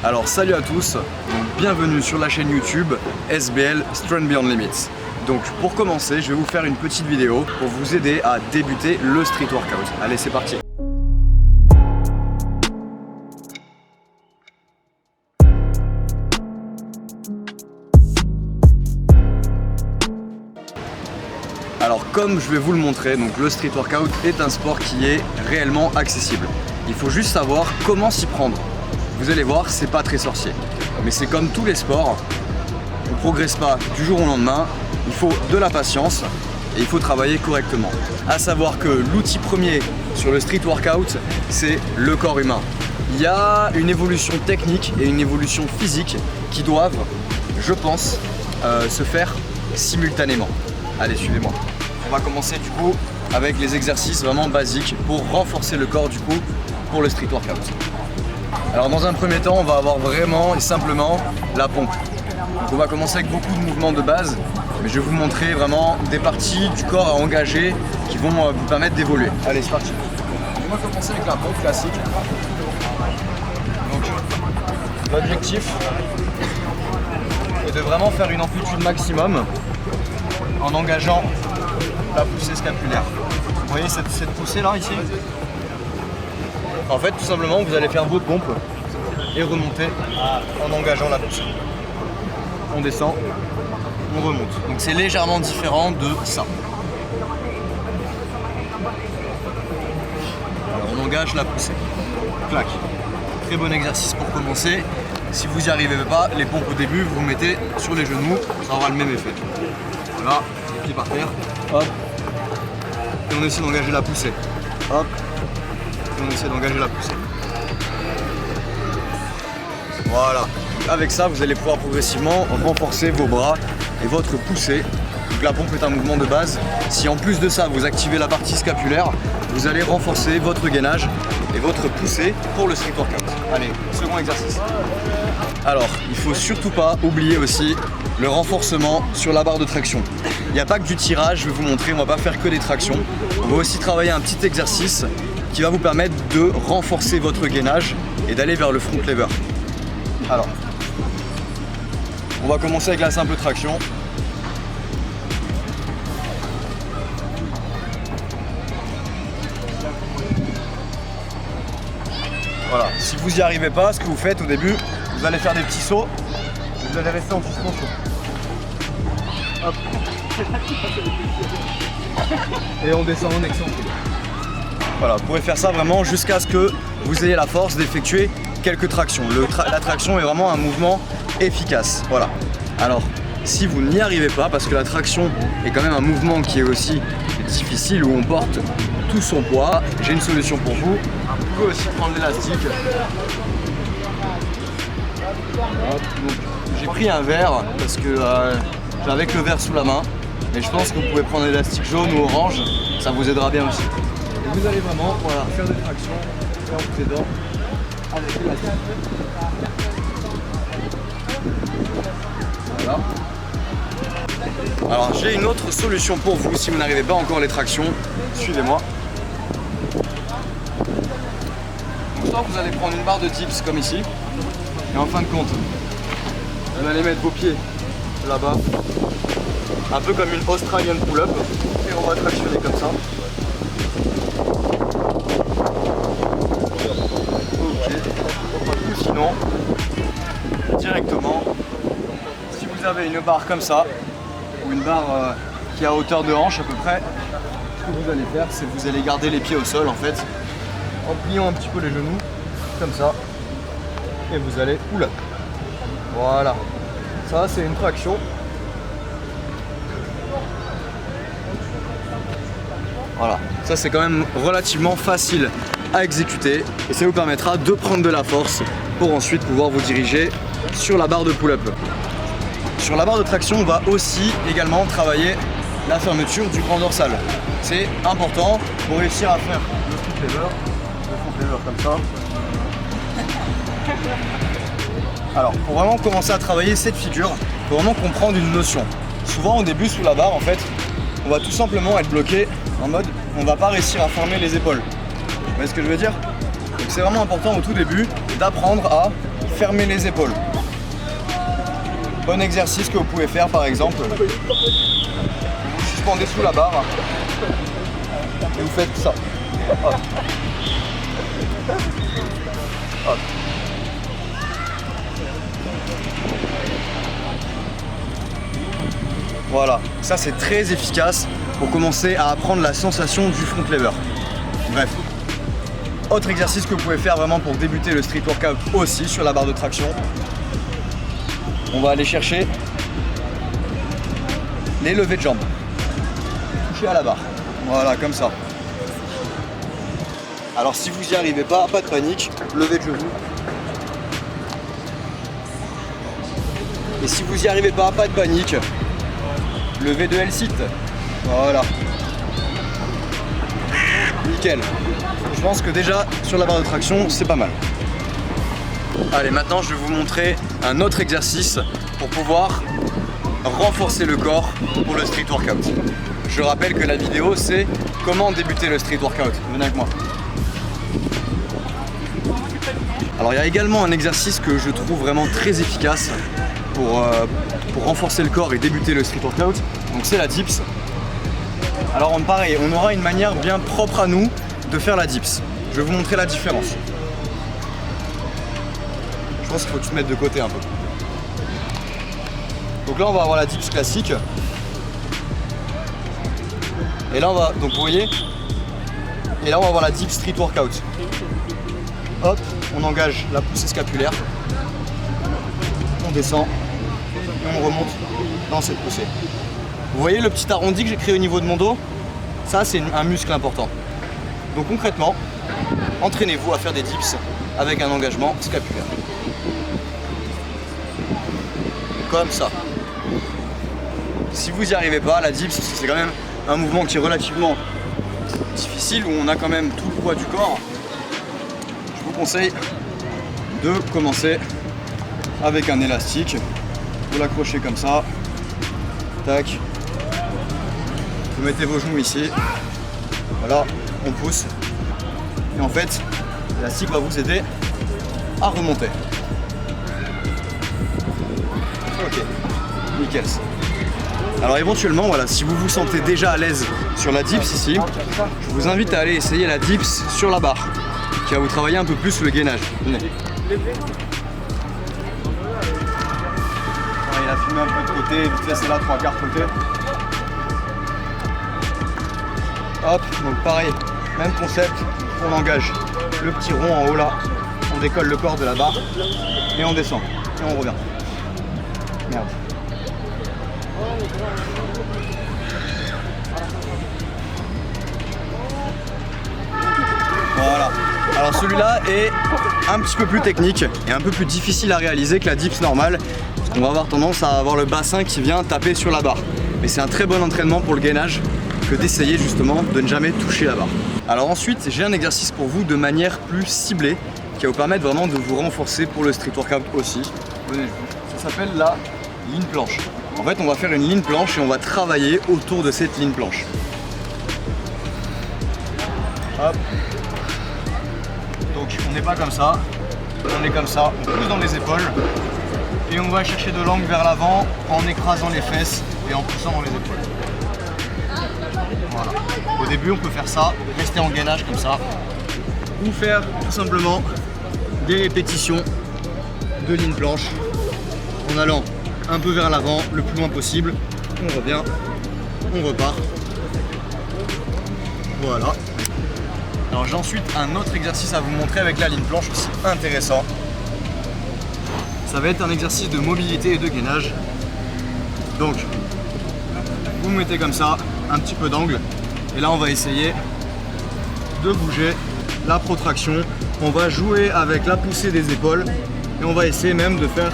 Alors salut à tous, donc bienvenue sur la chaîne YouTube SBL Strength Beyond Limits. Donc pour commencer, je vais vous faire une petite vidéo pour vous aider à débuter le street workout. Allez, c'est parti. Alors comme je vais vous le montrer, donc le street workout est un sport qui est réellement accessible. Il faut juste savoir comment s'y prendre. Vous allez voir, c'est pas très sorcier. Mais c'est comme tous les sports, on ne progresse pas du jour au lendemain, il faut de la patience et il faut travailler correctement. À savoir que l'outil premier sur le street workout, c'est le corps humain. Il y a une évolution technique et une évolution physique qui doivent, je pense, se faire simultanément. Allez, suivez-moi. On va commencer du coup avec les exercices vraiment basiques pour renforcer le corps du coup pour le street workout. Alors dans un premier temps, on va avoir vraiment et simplement la pompe. Donc on va commencer avec beaucoup de mouvements de base, mais je vais vous montrer vraiment des parties du corps à engager qui vont vous permettre d'évoluer. Allez, c'est parti. On va commencer avec la pompe classique. Donc l'objectif est de vraiment faire une amplitude maximum en engageant la poussée scapulaire. Vous voyez cette poussée là ici? En fait, tout simplement, vous allez faire vos pompes et remonter en engageant la poussée. On descend, on remonte. Donc c'est légèrement différent de ça. Alors, on engage la poussée. Clac. Très bon exercice pour commencer. Si vous n'y arrivez pas, les pompes au début, vous vous mettez sur les genoux, ça aura le même effet. Voilà, les pieds par terre. Hop. Et on essaie d'engager la poussée. Hop. Et on essaie d'engager la poussée. Voilà. Avec ça, vous allez pouvoir progressivement renforcer vos bras et votre poussée. Donc la pompe est un mouvement de base. Si en plus de ça, vous activez la partie scapulaire, vous allez renforcer votre gainage et votre poussée pour le street workout. Allez, second exercice. Alors, il ne faut surtout pas oublier aussi le renforcement sur la barre de traction. Il n'y a pas que du tirage, je vais vous montrer, on ne va pas faire que des tractions. On va aussi travailler un petit exercice qui va vous permettre de renforcer votre gainage et d'aller vers le front lever. Alors, on va commencer avec la simple traction. Voilà, si vous n'y arrivez pas, ce que vous faites au début, vous allez faire des petits sauts et vous allez rester en suspension. Hop. Et on descend en excentrique. Voilà, vous pouvez faire ça vraiment jusqu'à ce que vous ayez la force d'effectuer quelques tractions. La traction est vraiment un mouvement efficace. Voilà. Alors, si vous n'y arrivez pas, parce que la traction est quand même un mouvement qui est aussi difficile, où on porte tout son poids, j'ai une solution pour vous. Vous pouvez aussi prendre l'élastique. J'ai pris un verre parce que j'ai avec le verre sous la main. Et je pense que vous pouvez prendre l'élastique jaune ou orange, ça vous aidera bien aussi. Et vous allez vraiment faire des tractions en vous aidant avec l'élastique. Voilà. Alors j'ai une autre solution pour vous si vous n'arrivez pas encore les tractions. Suivez-moi. Donc soit vous allez prendre une barre de dips comme ici. Et en fin de compte, vous allez mettre vos pieds là-bas. Un peu comme une Australian pull-up. Et on va tractionner comme ça. Ok. Ou sinon, directement, si vous avez une barre comme ça, ou une barre qui est à hauteur de hanche à peu près, ce que vous allez faire, c'est que vous allez garder les pieds au sol en fait, en pliant un petit peu les genoux, comme ça, et vous allez pull-up. Voilà. Ça, c'est une traction. Voilà, ça c'est quand même relativement facile à exécuter et ça vous permettra de prendre de la force pour ensuite pouvoir vous diriger sur la barre de pull-up. Sur la barre de traction, on va aussi également travailler la fermeture du grand dorsal. C'est important pour réussir à faire le front lever comme ça. Alors, pour vraiment commencer à travailler cette figure, il faut vraiment comprendre une notion. Souvent au début sous la barre, en fait, on va tout simplement être bloqué en mode on va pas réussir à fermer les épaules. Vous voyez ce que je veux dire? Donc c'est vraiment important au tout début d'apprendre à fermer les épaules. Bon exercice que vous pouvez faire par exemple. Vous suspendez sous la barre et vous faites ça. Hop. Hop. Voilà, ça c'est très efficace pour commencer à apprendre la sensation du front lever. Bref. Autre exercice que vous pouvez faire vraiment pour débuter le street workout aussi sur la barre de traction. On va aller chercher les levées de jambes. Toucher à la barre. Voilà, comme ça. Alors si vous n'y arrivez pas de panique, levez de genoux. Et si vous n'y arrivez pas de panique, levez de L-sit. Voilà. Nickel. Je pense que déjà sur la barre de traction, c'est pas mal. Allez, maintenant je vais vous montrer un autre exercice pour pouvoir renforcer le corps pour le street workout. Je rappelle que la vidéo c'est comment débuter le street workout. Venez avec moi. Alors il y a également un exercice que je trouve vraiment très efficace pour renforcer le corps et débuter le street workout. Donc c'est la dips. Alors pareil, on aura une manière bien propre à nous de faire la dips. Je vais vous montrer la différence. Je pense qu'il faut que tu te mettes de côté un peu. Donc là on va avoir la dips classique. Et là on va, donc vous voyez, et là on va avoir la dips street workout. Hop, on engage la poussée scapulaire. On descend et on remonte dans cette poussée. Vous voyez le petit arrondi que j'ai créé au niveau de mon dos? Ça c'est un muscle important. Donc concrètement, entraînez-vous à faire des dips avec un engagement scapulaire. Comme ça. Si vous n'y arrivez pas, la dips, c'est quand même un mouvement qui est relativement difficile, où on a quand même tout le poids du corps. Je vous conseille de commencer avec un élastique. Vous l'accrochez comme ça. Tac. Vous mettez vos genoux ici. Voilà, on pousse. Et en fait, l'élastique va vous aider à remonter. Ok, nickel. Alors éventuellement, voilà, si vous vous sentez déjà à l'aise sur la dips ici, je vous invite à aller essayer la dips sur la barre, qui va vous travailler un peu plus le gainage. Venez. Il a filmé un peu de côté, vite fait c'est là 3/4 côté. Hop, donc pareil, même concept, on engage le petit rond en haut là, on décolle le corps de la barre et on descend et on revient. Merde. Voilà. Alors celui-là est un petit peu plus technique et un peu plus difficile à réaliser que la dips normale. Parce qu'on va avoir tendance à avoir le bassin qui vient taper sur la barre. Mais c'est un très bon entraînement pour le gainage que d'essayer justement de ne jamais toucher la barre. Alors ensuite, j'ai un exercice pour vous de manière plus ciblée qui va vous permettre vraiment de vous renforcer pour le street workout aussi. Venez, ça s'appelle la ligne planche. En fait, on va faire une ligne planche et on va travailler autour de cette ligne planche. Hop. Donc on n'est pas comme ça, on est comme ça, on pousse dans les épaules et on va chercher de l'angle vers l'avant en écrasant les fesses et en poussant dans les épaules. Voilà. Au début on peut faire ça, rester en gainage comme ça, ou faire tout simplement des répétitions de ligne planche en allant un peu vers l'avant, le plus loin possible, on revient, on repart. Voilà. Alors j'ai ensuite un autre exercice à vous montrer avec la ligne planche aussi intéressant. Ça va être un exercice de mobilité et de gainage. Donc, vous mettez comme ça, un petit peu d'angle. Et là on va essayer de bouger la protraction. On va jouer avec la poussée des épaules. Et on va essayer même de faire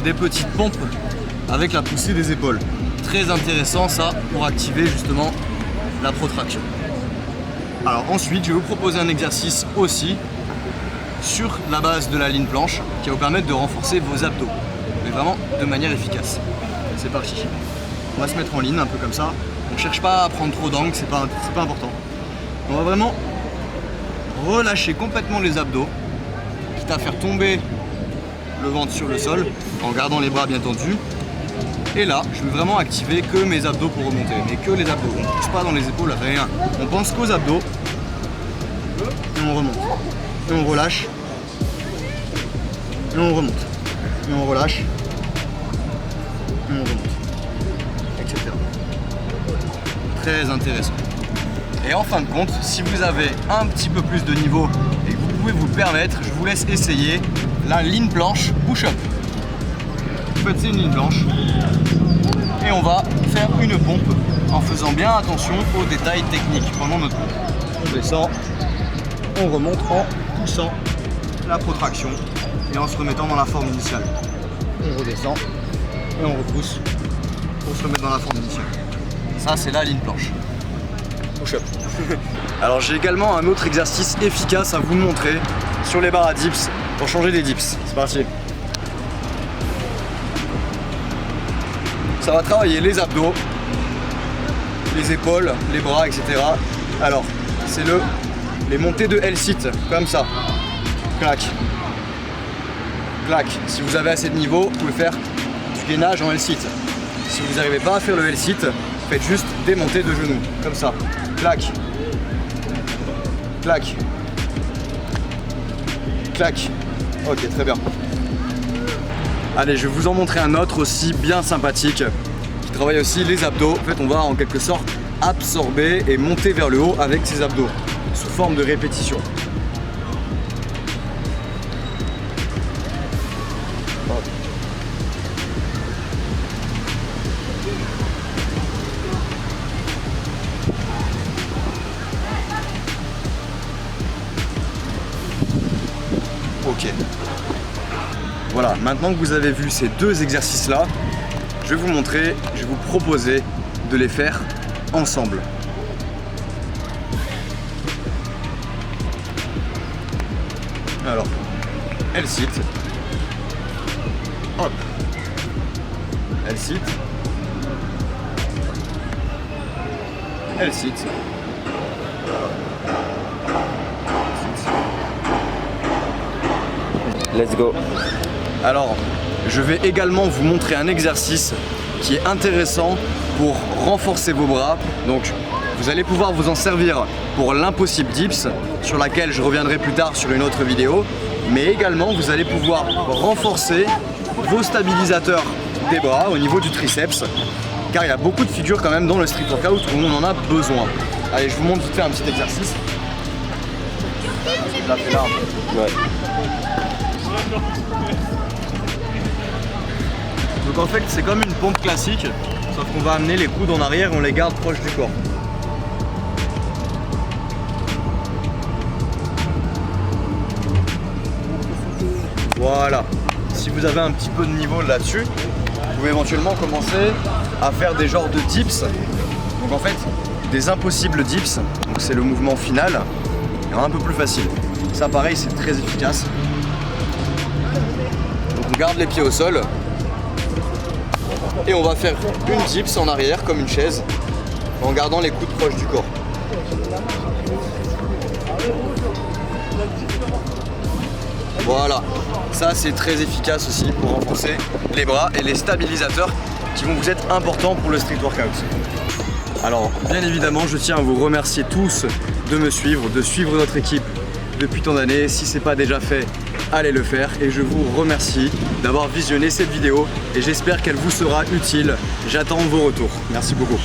des petites pompes avec la poussée des épaules. Très intéressant ça pour activer justement la protraction. Alors ensuite, je vais vous proposer un exercice aussi sur la base de la ligne planche qui va vous permettre de renforcer vos abdos, mais vraiment de manière efficace. C'est parti. On va se mettre en ligne un peu comme ça. On ne cherche pas à prendre trop d'angle, c'est pas important. On va vraiment relâcher complètement les abdos, quitte à faire tomber le ventre sur le sol, en gardant les bras bien tendus. Et là, je vais vraiment activer que mes abdos pour remonter, mais que les abdos. On ne touche pas dans les épaules, rien. On pense qu'aux abdos. Et on remonte. Et on relâche. Et on remonte. Et on relâche. Et on remonte. Etc. Très intéressant. Et en fin de compte, si vous avez un petit peu plus de niveau et que vous pouvez vous le permettre, je vous laisse essayer la ligne blanche push-up. Vous faites une ligne blanche et on va faire une pompe en faisant bien attention aux détails techniques pendant notre pompe. On descend, on remonte en poussant la protraction et en se remettant dans la forme initiale. On redescend et on repousse pour se remettre dans la forme initiale. Ça, c'est la ligne blanche. Push-up. Alors j'ai également un autre exercice efficace à vous montrer sur les barres à dips pour changer des dips. C'est parti. Ça va travailler les abdos, les épaules, les bras, etc. Alors c'est les montées de L-sit, comme ça. Clac. Clac. Si vous avez assez de niveau, vous pouvez faire du gainage en L-sit. Si vous n'arrivez pas à faire le L-sit, faites juste des montées de genoux, comme ça. Clac. Clac. Clac. Ok, très bien. Allez, je vais vous en montrer un autre aussi bien sympathique qui travaille aussi les abdos. En fait, on va en quelque sorte absorber et monter vers le haut avec ses abdos sous forme de répétition. Ok. Voilà, maintenant que vous avez vu ces deux exercices-là, je vais vous montrer, je vais vous proposer de les faire ensemble. Alors, L-sit, hop, L-sit, L-sit. Let's go. Alors, je vais également vous montrer un exercice qui est intéressant pour renforcer vos bras. Donc, vous allez pouvoir vous en servir pour l'impossible dips, sur laquelle je reviendrai plus tard sur une autre vidéo. Mais également, vous allez pouvoir renforcer vos stabilisateurs des bras au niveau du triceps. Car il y a beaucoup de figures quand même dans le street workout où on en a besoin. Allez, je vous montre vite fait un petit exercice. Là, c'est là. Ouais. Donc en fait c'est comme une pompe classique, sauf qu'on va amener les coudes en arrière et on les garde proches du corps. Voilà. Si vous avez un petit peu de niveau là-dessus, vous pouvez éventuellement commencer à faire des genres de dips. Donc en fait, des impossibles dips, donc c'est le mouvement final, et un peu plus facile. Ça pareil, c'est très efficace. Donc on garde les pieds au sol. Et on va faire une dips en arrière comme une chaise en gardant les coudes proches du corps. Voilà, ça c'est très efficace aussi pour renforcer les bras et les stabilisateurs qui vont vous être importants pour le street workout. Alors bien évidemment je tiens à vous remercier tous de me suivre, de suivre notre équipe depuis tant d'années. Si ce n'est pas déjà fait, allez le faire et je vous remercie d'avoir visionné cette vidéo et j'espère qu'elle vous sera utile. J'attends vos retours. Merci beaucoup.